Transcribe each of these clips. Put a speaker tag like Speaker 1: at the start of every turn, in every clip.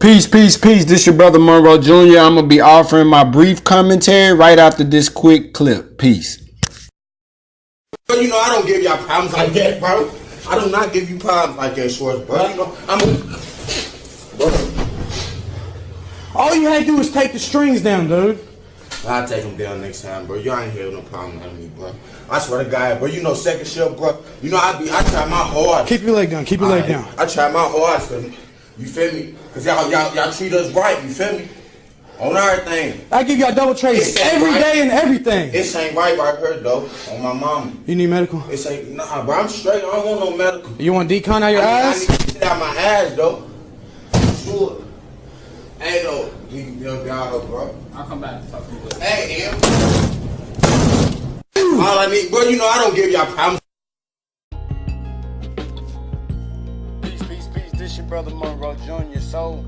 Speaker 1: Peace, peace, peace. This your brother Monroe Jr. I'm going to be offering my brief commentary right after this quick clip. Peace.
Speaker 2: But you know, I don't give y'all problems like that, bro. I do not give you problems like that, Schwartz, bro. You know, bro.
Speaker 3: All you had to do is take the strings down, dude.
Speaker 2: I'll take them down next time, bro. Y'all ain't have no problem with me, bro. I swear to God, bro. You know, second shift, bro. You know, I try my hardest.
Speaker 3: Keep your leg down. Keep your leg down.
Speaker 2: I try my hardest, you feel me? Cause y'all treat us right. You feel me? On everything.
Speaker 3: I give y'all double trades every day and everything.
Speaker 2: This ain't right here, though. On my mama.
Speaker 3: You need medical?
Speaker 2: This ain't, nah, bro. I'm straight. I don't want no medical.
Speaker 3: You want decon out your eyes?
Speaker 2: I need to get out my eyes, though. Sure. Hey, though. You can be on God, bro.
Speaker 4: I'll come back to talk to you.
Speaker 2: Hey, Em. All I need, bro, you know I don't give y'all problems.
Speaker 1: Peace, peace, peace. This your brother Monroe Jr. So,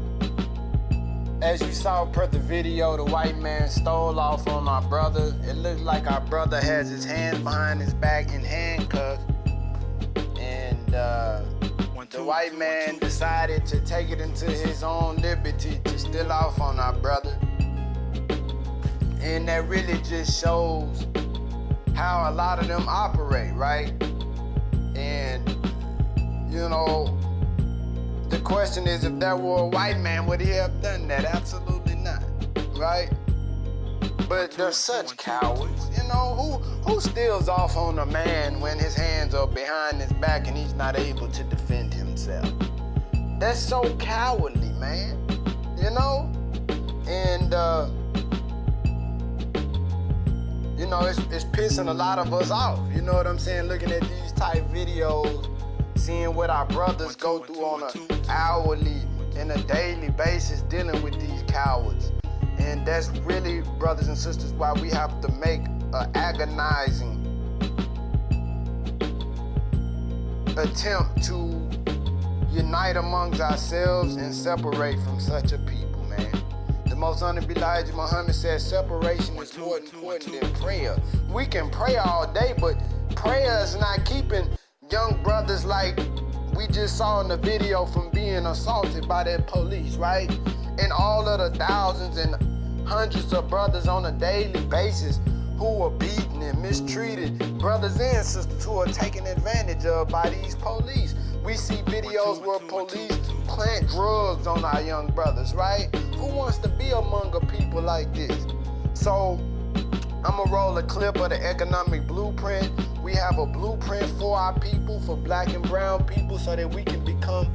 Speaker 1: as you saw per the video, the white man stole off on our brother. It looks like our brother has his hands behind his back in handcuffs. And the white man decided to take it into his own liberty to steal off on our brother. And that really just shows how a lot of them operate, right? And, you know, the question is, if that were a white man, would he have done that? Absolutely not, right? But they're such cowards, you know. Who steals off on a man when his hands are behind his back and he's not able to defend himself? That's so cowardly, man, you know? And, you know, it's pissing a lot of us off, you know what I'm saying? Looking at these type videos, seeing what our brothers go through on an hourly and a daily basis dealing with these cowards. And that's really, brothers and sisters, why we have to make an agonizing attempt to unite amongst ourselves and separate from such a people, man. The most honored Elijah Muhammad says separation is more important than prayer. We can pray all day, but prayer is not keeping young brothers like we just saw in the video from being assaulted by that police, right? And all of the thousands and hundreds of brothers on a daily basis who are beaten and mistreated, brothers and sisters who are taken advantage of by these police. We see videos where police plant drugs on our young brothers, right? Who wants to be among a people like this? So I'm gonna roll a clip of the economic blueprint. We have a blueprint for our people, for black and brown people, so that we can become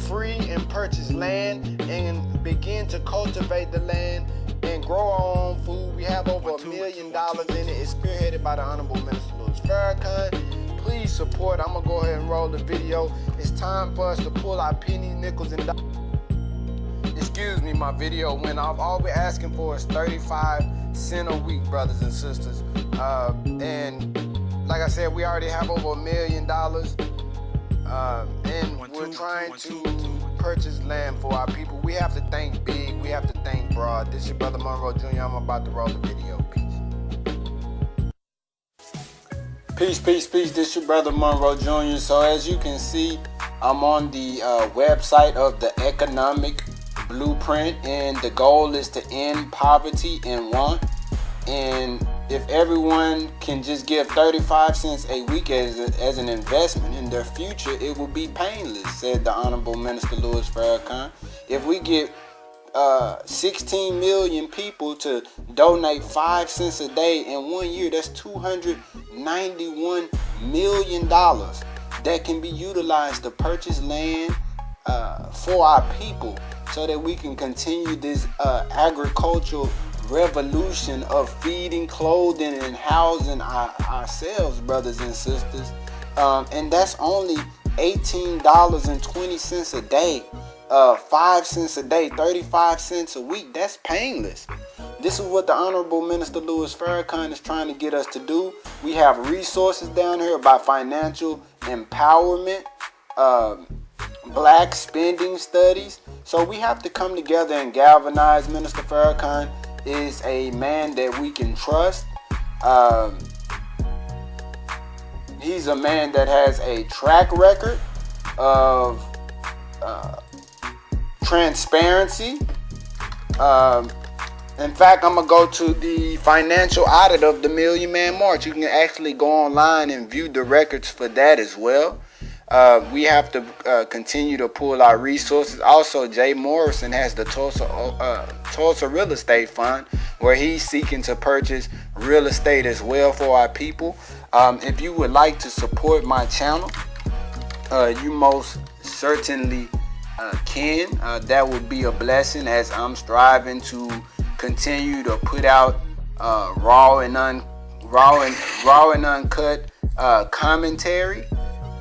Speaker 1: free and purchase land and begin to cultivate the land and grow our own food. We have over $1 million in it. It's spearheaded by the Honorable Minister Louis Farrakhan. Please support. I'm gonna go ahead and roll the video. It's time for us to pull our pennies, nickels, and dollars. Excuse me, my video went off. All we're asking for is 35 cents a week, brothers and sisters. And like I said, we already have over $1 million. And we're trying to purchase land for our people. We have to think big. We have to think broad. This is your brother Monroe Jr. I'm about to roll the video. Peace. Peace. This is your brother Monroe Jr. So as you can see, I'm on the website of the economic blueprint, and the goal is to end poverty and want. And if everyone can just give 35 cents a week as an investment in their future, it will be painless, said the Honorable Minister Louis Farrakhan. If we get 16 million people to donate 5 cents a day in 1 year, that's $291 million that can be utilized to purchase land for our people, so that we can continue this agricultural revolution of feeding, clothing, and housing ourselves, brothers and sisters. And that's only $18.20 a day, 5 cents a day, 35 cents a week. That's painless. This is what the Honorable Minister Louis Farrakhan is trying to get us to do. We have resources down here about financial empowerment, black spending studies. So we have to come together and galvanize. Minister Farrakhan is a man that we can trust. He's a man that has a track record of transparency. In fact, I'm going to go to the financial audit of the Million Man March. You can actually go online and view the records for that as well. We have to continue to pull our resources. Also, Jay Morrison has the Tulsa Real Estate Fund, where he's seeking to purchase real estate as well for our people. If you would like to support my channel, you most certainly can. That would be a blessing, as I'm striving to continue to put out raw and uncut commentary.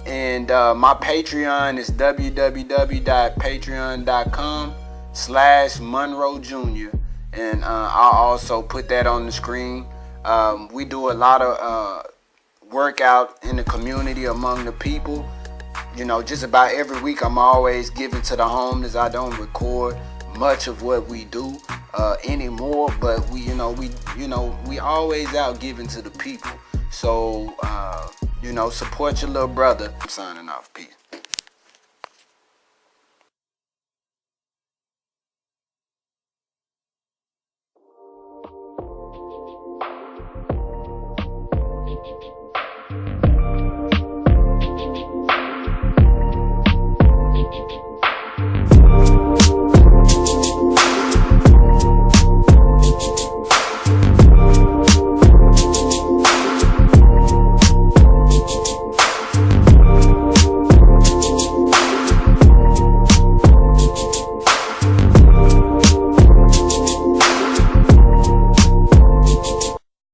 Speaker 1: And my Patreon is www.patreon.com/Monroe Jr. And I'll also put that on the screen. We do a lot of workout in the community among the people. You know, just about every week I'm always giving to the homeless. I don't record much of what we do anymore, but we always out giving to the people. So support your little brother. I'm signing off. Peace.